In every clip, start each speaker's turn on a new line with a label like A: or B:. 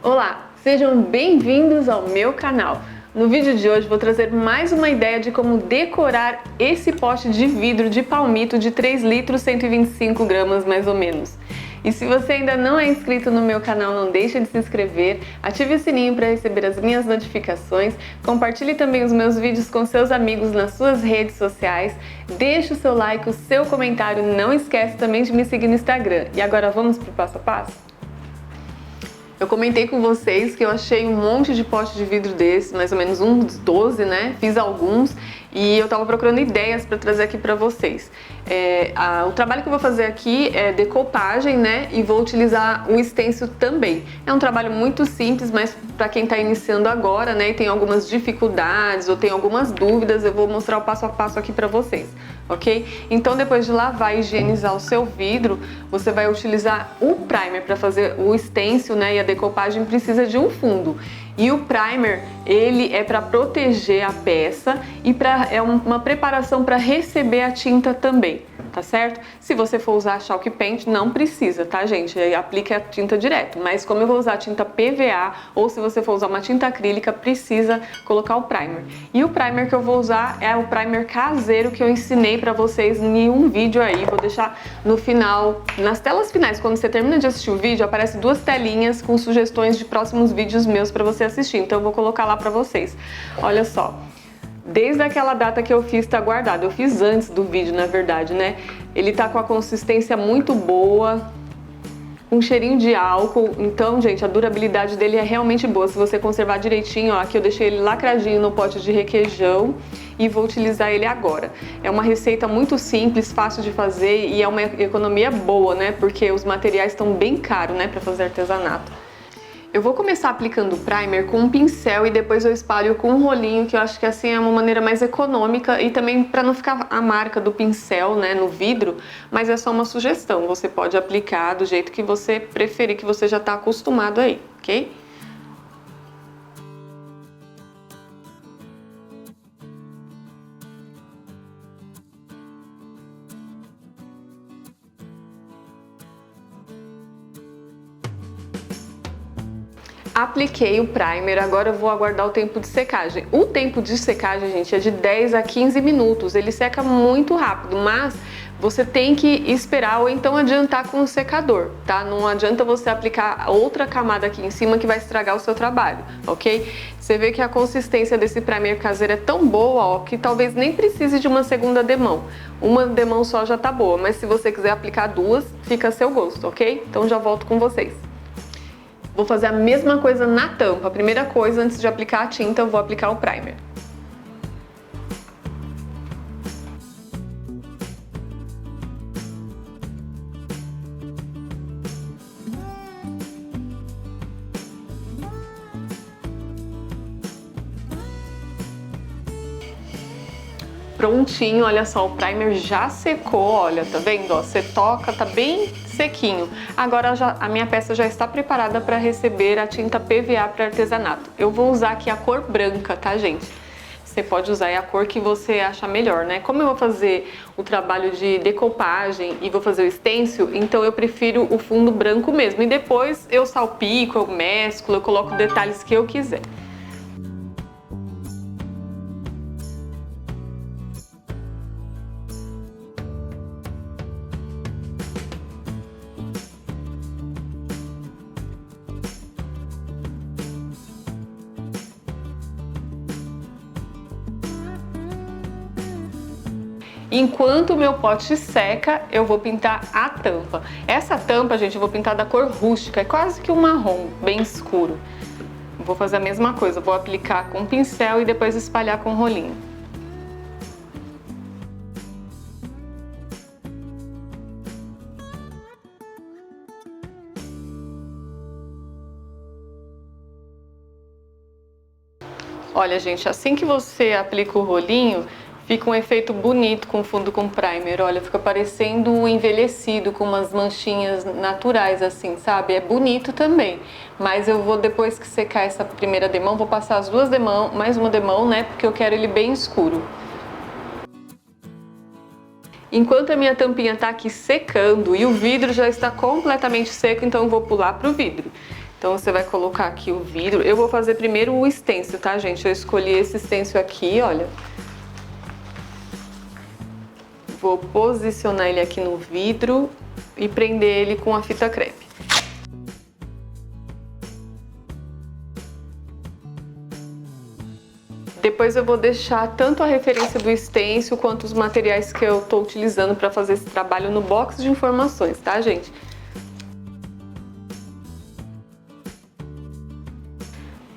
A: Olá, sejam bem-vindos ao meu canal. No vídeo de hoje vou trazer mais uma ideia de como decorar esse pote de vidro de palmito de 3 litros, 125 gramas mais ou menos. E se você ainda não é inscrito no meu canal, não deixe de se inscrever, ative o sininho para receber as minhas notificações, compartilhe também os meus vídeos com seus amigos nas suas redes sociais, deixe o seu like, o seu comentário, não esquece também de me seguir no Instagram. E agora vamos para o passo a passo? Eu comentei com vocês que eu achei um monte de pote de vidro desse, mais ou menos uns 12, né? Fiz alguns e eu tava procurando ideias para trazer aqui para vocês. O trabalho que eu vou fazer aqui é decopagem, né? E vou utilizar o stencil também. É um trabalho muito simples, mas para quem tá iniciando agora, né? E tem algumas dificuldades ou tem algumas dúvidas, eu vou mostrar o passo a passo aqui para vocês. Ok? Então, depois de lavar e higienizar o seu vidro, você vai utilizar o primer para fazer o stencil, né? E a decopagem precisa de um fundo. E o primer, ele é para proteger a peça e é uma preparação para receber a tinta também, tá certo? Se você for usar chalk paint, não precisa, tá, gente? Aplique a tinta direto. Mas como eu vou usar tinta PVA, ou se você for usar uma tinta acrílica, precisa colocar o primer. E o primer que eu vou usar é o primer caseiro que eu ensinei para vocês em um vídeo aí. Vou deixar no final, nas telas finais, quando você termina de assistir o vídeo, aparece 2 telinhas com sugestões de próximos vídeos meus para você assistir. Então eu vou colocar lá para vocês. Olha só. Desde aquela data que eu fiz tá guardado. Eu fiz antes do vídeo, na verdade, né? Ele tá com a consistência muito boa, um cheirinho de álcool. Então, gente, a durabilidade dele é realmente boa. Se você conservar direitinho, ó, aqui eu deixei ele lacradinho no pote de requeijão e vou utilizar ele agora. É uma receita muito simples, fácil de fazer e é uma economia boa, né? Porque os materiais estão bem caros, né, para fazer artesanato. Eu vou começar aplicando o primer com um pincel e depois eu espalho com um rolinho, que eu acho que assim é uma maneira mais econômica e também para não ficar a marca do pincel, né, no vidro, mas é só uma sugestão. Você pode aplicar do jeito que você preferir, que você já está acostumado aí, ok? Apliquei o primer, agora eu vou aguardar o tempo de secagem. O tempo de secagem, gente, é de 10 a 15 minutos. Ele seca muito rápido, mas você tem que esperar ou então adiantar com o secador, tá? Não adianta você aplicar outra camada aqui em cima que vai estragar o seu trabalho, ok? Você vê que a consistência desse primer caseiro é tão boa, ó, que talvez nem precise de uma segunda demão. Uma demão só já tá boa, mas se você quiser aplicar 2, fica a seu gosto, ok? Então já volto com vocês. Vou fazer a mesma coisa na tampa. A primeira coisa, antes de aplicar a tinta, eu vou aplicar o primer. Prontinho, olha só, o primer já secou, olha, tá vendo? Ó, você toca, tá bem sequinho. Agora a minha peça já está preparada para receber a tinta PVA para artesanato. Eu vou usar aqui a cor branca, tá, gente? Você pode usar a cor que você achar melhor, né? Como eu vou fazer o trabalho de decopagem e vou fazer o stencil, então eu prefiro o fundo branco mesmo. E depois eu salpico, eu mesclo, eu coloco detalhes que eu quiser. Enquanto o meu pote seca, eu vou pintar a tampa. Essa tampa, gente, eu vou pintar da cor rústica, é quase que um marrom, bem escuro. Vou fazer a mesma coisa, vou aplicar com o pincel e depois espalhar com o rolinho. Olha, gente, assim que você aplica o rolinho, fica um efeito bonito com fundo com primer, olha, fica parecendo envelhecido, com umas manchinhas naturais assim, sabe? É bonito também, mas eu vou, depois que secar essa primeira demão, vou passar as 2 demãos, mais uma demão, né? Porque eu quero ele bem escuro. Enquanto a minha tampinha tá aqui secando e o vidro já está completamente seco, então eu vou pular pro vidro. Então você vai colocar aqui o vidro. Eu vou fazer primeiro o stencil, tá, gente? Eu escolhi esse stencil aqui, olha. Vou posicionar ele aqui no vidro e prender ele com a fita crepe. Depois eu vou deixar tanto a referência do stencil quanto os materiais que eu tô utilizando para fazer esse trabalho no box de informações, tá, gente?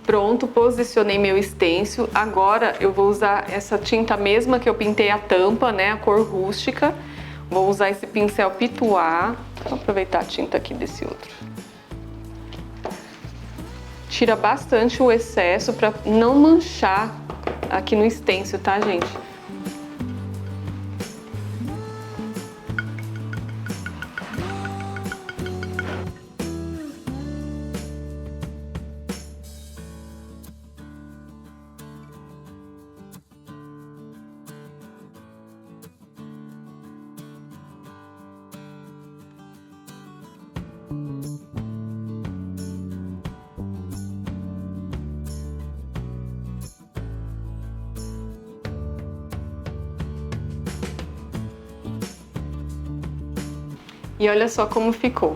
A: Pronto, posicionei meu stencil. Agora eu vou usar essa tinta mesma que eu pintei a tampa, né, a cor rústica. Vou usar esse pincel Pituá. Vou aproveitar a tinta aqui desse outro. Tira bastante o excesso para não manchar aqui no stencil, tá, gente? E olha só como ficou.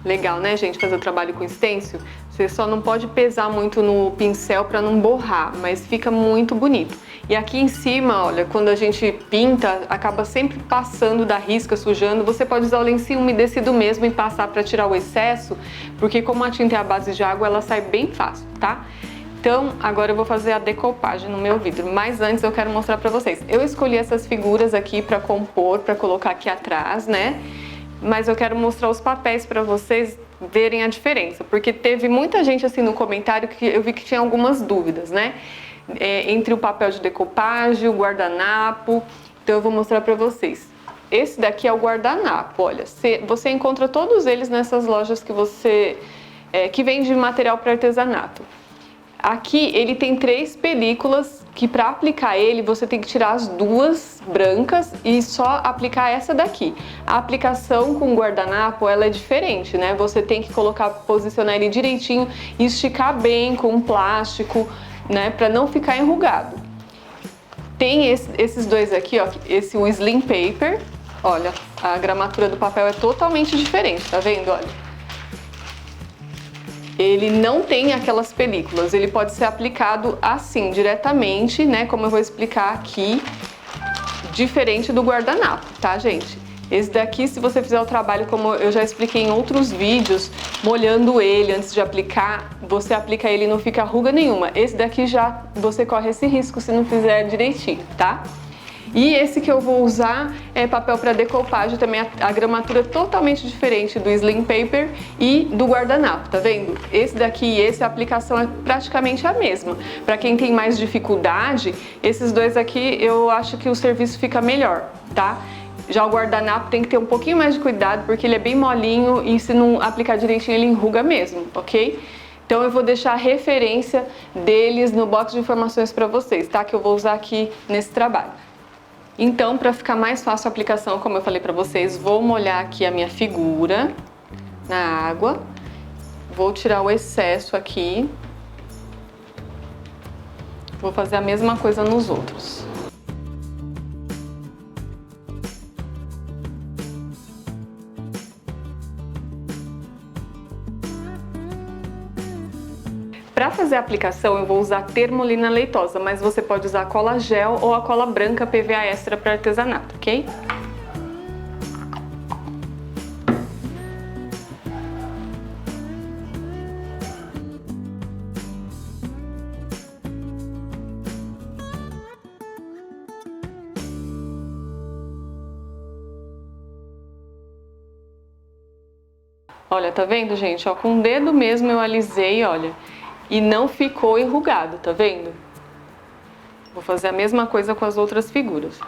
A: Legal, né, gente, fazer o trabalho com stencil? Você só não pode pesar muito no pincel para não borrar, mas fica muito bonito. E aqui em cima, olha, quando a gente pinta, acaba sempre passando da risca, sujando. Você pode usar o lencinho umedecido mesmo e passar para tirar o excesso, porque como a tinta é a base de água, ela sai bem fácil, tá? Então, agora eu vou fazer a decoupagem no meu vidro, mas antes eu quero mostrar para vocês. Eu escolhi essas figuras aqui para compor, para colocar aqui atrás, né? Mas eu quero mostrar os papéis para vocês verem a diferença, porque teve muita gente assim no comentário que eu vi que tinha algumas dúvidas, né? Entre o papel de decoupagem, o guardanapo. Então eu vou mostrar para vocês. Esse daqui é o guardanapo, olha, você encontra todos eles nessas lojas que vende material para artesanato. Aqui ele tem 3 películas que para aplicar ele você tem que tirar as 2 brancas e só aplicar essa daqui. A aplicação com guardanapo ela é diferente, né? Você tem que posicionar ele direitinho e esticar bem com plástico, né? Para não ficar enrugado. Tem esses dois aqui, ó, o Slim Paper. Olha, a gramatura do papel é totalmente diferente, tá vendo? Olha. Ele não tem aquelas películas, ele pode ser aplicado assim, diretamente, né, como eu vou explicar aqui, diferente do guardanapo, tá, gente? Esse daqui, se você fizer o trabalho como eu já expliquei em outros vídeos, molhando ele antes de aplicar, você aplica ele e não fica ruga nenhuma. Esse daqui já você corre esse risco se não fizer direitinho, tá? E esse que eu vou usar é papel para decoupagem, também a gramatura é totalmente diferente do Slim Paper e do guardanapo, tá vendo? Esse daqui e esse, a aplicação é praticamente a mesma. Para quem tem mais dificuldade, esses dois aqui eu acho que o serviço fica melhor, tá? Já o guardanapo tem que ter um pouquinho mais de cuidado, porque ele é bem molinho e se não aplicar direitinho ele enruga mesmo, ok? Então eu vou deixar a referência deles no box de informações para vocês, tá? Que eu vou usar aqui nesse trabalho. Então, para ficar mais fácil a aplicação, como eu falei para vocês, vou molhar aqui a minha figura na água. Vou tirar o excesso aqui. Vou fazer a mesma coisa nos outros. Para fazer a aplicação eu vou usar termolina leitosa, mas você pode usar cola gel ou a cola branca PVA extra para artesanato, ok? Olha, tá vendo, gente? Ó, com o dedo mesmo eu alisei, olha. E não ficou enrugado, tá vendo? Vou fazer a mesma coisa com as outras figuras.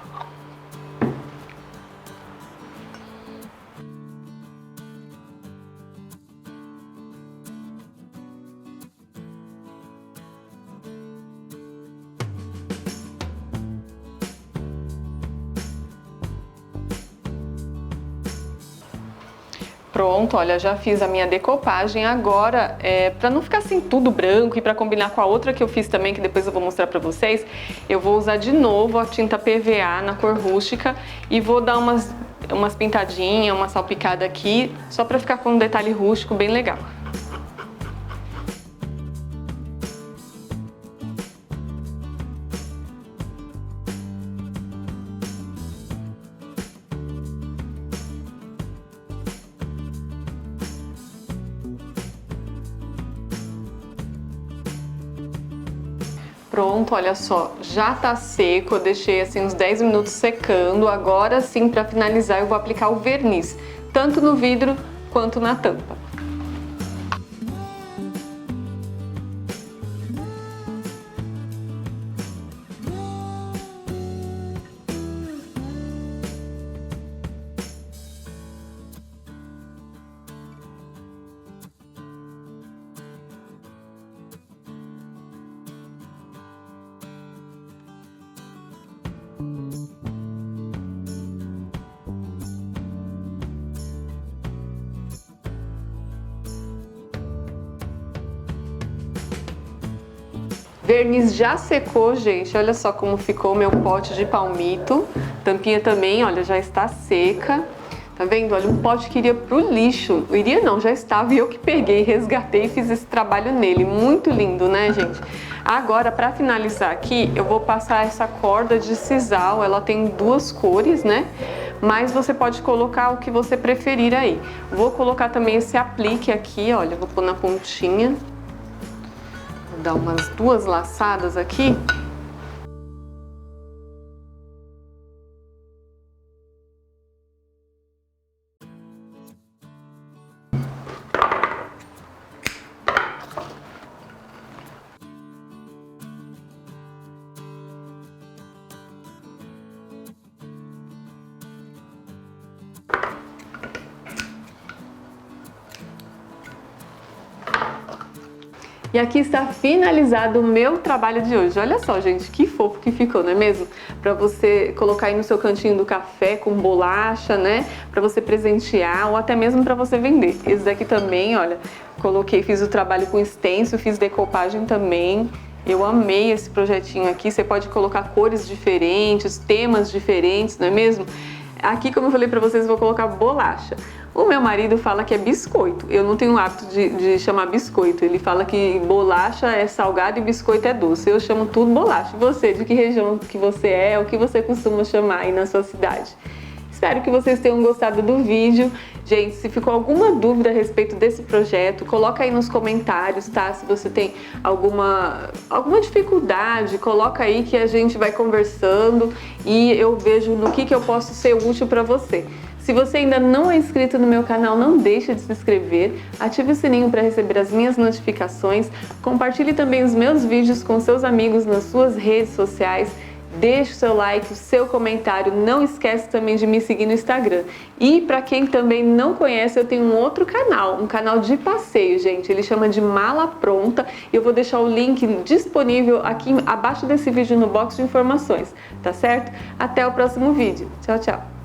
A: Pronto, olha, já fiz a minha decopagem. Agora, para não ficar assim tudo branco e para combinar com a outra que eu fiz também, que depois eu vou mostrar para vocês, eu vou usar de novo a tinta PVA na cor rústica e vou dar umas pintadinhas, uma salpicada aqui, só para ficar com um detalhe rústico bem legal. Pronto, olha só, já tá seco, eu deixei assim uns 10 minutos secando. Agora sim, para finalizar, eu vou aplicar o verniz, tanto no vidro quanto na tampa. Verniz já secou, gente. Olha só como ficou o meu pote de palmito. Tampinha também, olha, já está seca. Tá vendo? Olha, um pote que iria pro lixo. Iria não, já estava. E eu que peguei, resgatei e fiz esse trabalho nele. Muito lindo, né, gente? Agora, para finalizar aqui, eu vou passar essa corda de sisal. Ela tem duas cores, né? Mas você pode colocar o que você preferir aí. Vou colocar também esse aplique aqui, olha. Vou pôr na pontinha. Vou dar umas duas laçadas aqui. E aqui está finalizado o meu trabalho de hoje. Olha só, gente, que fofo que ficou, não é mesmo? Para você colocar aí no seu cantinho do café com bolacha, né? Para você presentear ou até mesmo para você vender. Esse daqui também, olha, coloquei, fiz o trabalho com stencil, fiz decopagem também. Eu amei esse projetinho aqui. Você pode colocar cores diferentes, temas diferentes, não é mesmo? Aqui, como eu falei pra vocês, eu vou colocar bolacha. O meu marido fala que é biscoito. Eu não tenho o hábito de chamar biscoito. Ele fala que bolacha é salgado e biscoito é doce. Eu chamo tudo bolacha. E você, de que região que você é, o que você costuma chamar aí na sua cidade? Espero que vocês tenham gostado do vídeo. Gente, se ficou alguma dúvida a respeito desse projeto, coloca aí nos comentários, tá? Se você tem alguma dificuldade, coloca aí que a gente vai conversando e eu vejo no que eu posso ser útil para você. Se você ainda não é inscrito no meu canal, não deixe de se inscrever, ative o sininho para receber as minhas notificações, compartilhe também os meus vídeos com seus amigos nas suas redes sociais, deixe o seu like, o seu comentário, não esquece também de me seguir no Instagram. E para quem também não conhece, eu tenho um outro canal, um canal de passeio, gente, ele chama de Mala Pronta, e eu vou deixar o link disponível aqui abaixo desse vídeo no box de informações, tá certo? Até o próximo vídeo. Tchau, tchau!